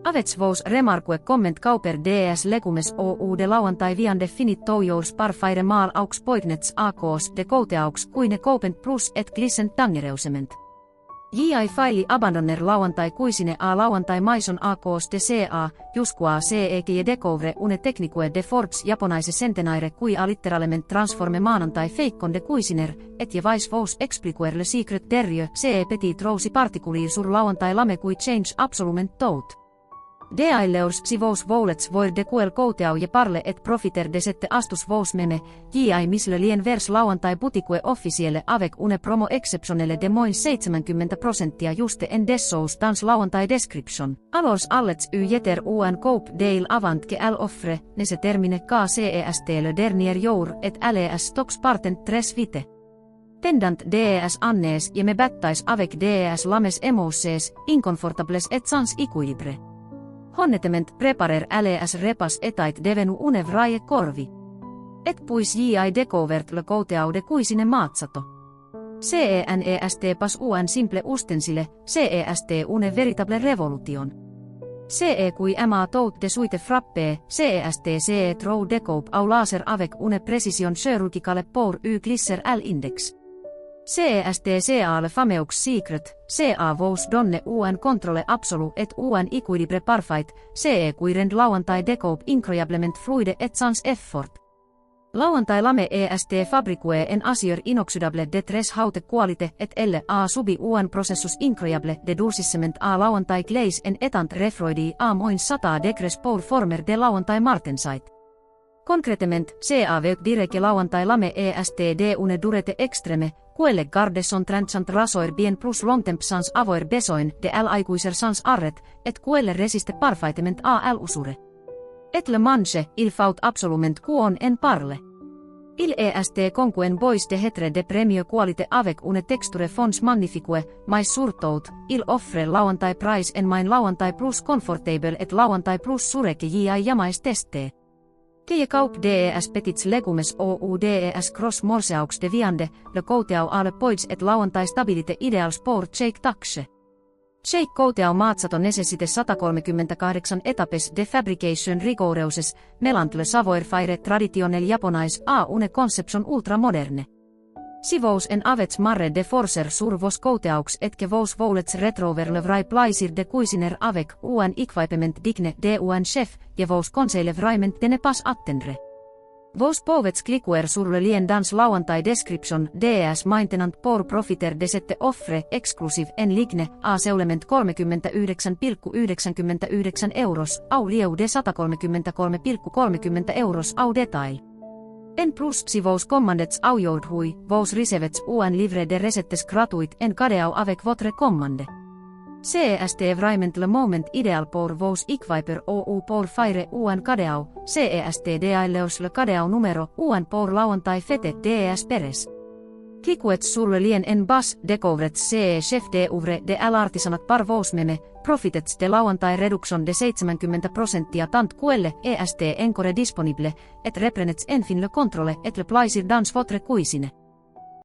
Avets vos remarque comment kauper des legumes ou de lauantai viande finit toujous par faire mal aux poignets acos de kouteaux kuin ne coupen plus et glissent tangereusement. J.I. faili abandonner lauantai kuisine a lauantai maison acos de ca, jusqua ceg je découvre une technique de Forbes japonaise centenaire qui a littéralement transforme maanantai feikon de kuisiner, et je vais vos expliquer le secret derrière ce petit rousi particulier sur lauantai lame qui change absolument tout. Deaileus si vos voulets voir de quel kouteau je parle et profiter de cette astus vos meme, J.I. misle lien vers lauantai boutique officielle avec une promo exceptionnelle de moins 70% juste en dessous dans lauantai description. Alors allets jeter un coupe deil avant que elle offre, ne se termine KCEST le dernier jour et LES stocks partent très vite. Pendant des années je me battais avec des lames émousses, inconfortables et sans équilibre. Honnetement preparer LES repas etait devenu une vraie corvi. Et puis J.I. découvert le kouteau de cuisine matsato. CENEST pas un simple ustensile, CEST une véritable révolution. CE qui aima tout de suite frappé, CEST CE trop découpe au laser avec une précision chirurgicale pour u glisser L-index. CEST CA le fameux secret, CA vos donne un contrôle absolu et un équilibre parfait, CE qui rend lauantai découpe incroyablement fluide et sans effort. Lauantai lame EST fabrique en acier inoxydable de très haute qualité et elle a subi un processus incroyable de durcissement a lauantai glaze en étant refroidi a moins 100 degrés pour former de lauantai martensite. Concrètement, CA veut dire que lauantai lame EST de une durée extrême, quelle garde son tranchant rasoir bien plus longtemps sans avoir besoin de l'aiguiseur sans arrêt, et quelle résiste parfaitement à l'usure. Et le manche, il faut absolument qu'on en parle. Il est conquen bois de hetre de première qualité avec une texture fons magnifique, mais surtout, il offre lauantai price en main lauantai plus comfortable et lauantai plus sure que J.I. jamais testé. Tie kaup des petits legumes ou des cross morceaux de viande, le kouteau a le poids et lauantai stabilité idéal pour shake taxe. Shake kouteau matsato necessite 138 etapes de fabrication rigoureuses, melant le savoir faire traditionnel japonais a une conception ultra moderne. Si vos en avets marre de forcer sur vos kouteaux et que vos voulets retrouver le vrai plaisir de cuisiner avec un équipement digne de un chef, je vos conseille vraiment de ne pas attendre. Vos pouvez cliquer sur le lien dans lauantai description DS maintenant pour profiter de cette offre exclusive en ligne a seulement 39,99 euros au lieu de 133,30 euros au detail. En plus si vos commandets aujourd'hui, vos recevets un livre de recettes gratuit en cadeau avec votre commande. CEST vraiment le moment idéal pour vos équiper ou pour faire un cadeau, CEST deaileus le cadeau numéro 1 pour lauantai fete des peres. Cliquez sur le lien en bas, découvrez CE chef d'œuvre de l'artisanat par vos meme, profitez de lauantai reduction de 70% tant quelle est encore disponible, et reprenez enfin le contrôle et le plaisir dans votre cuisine.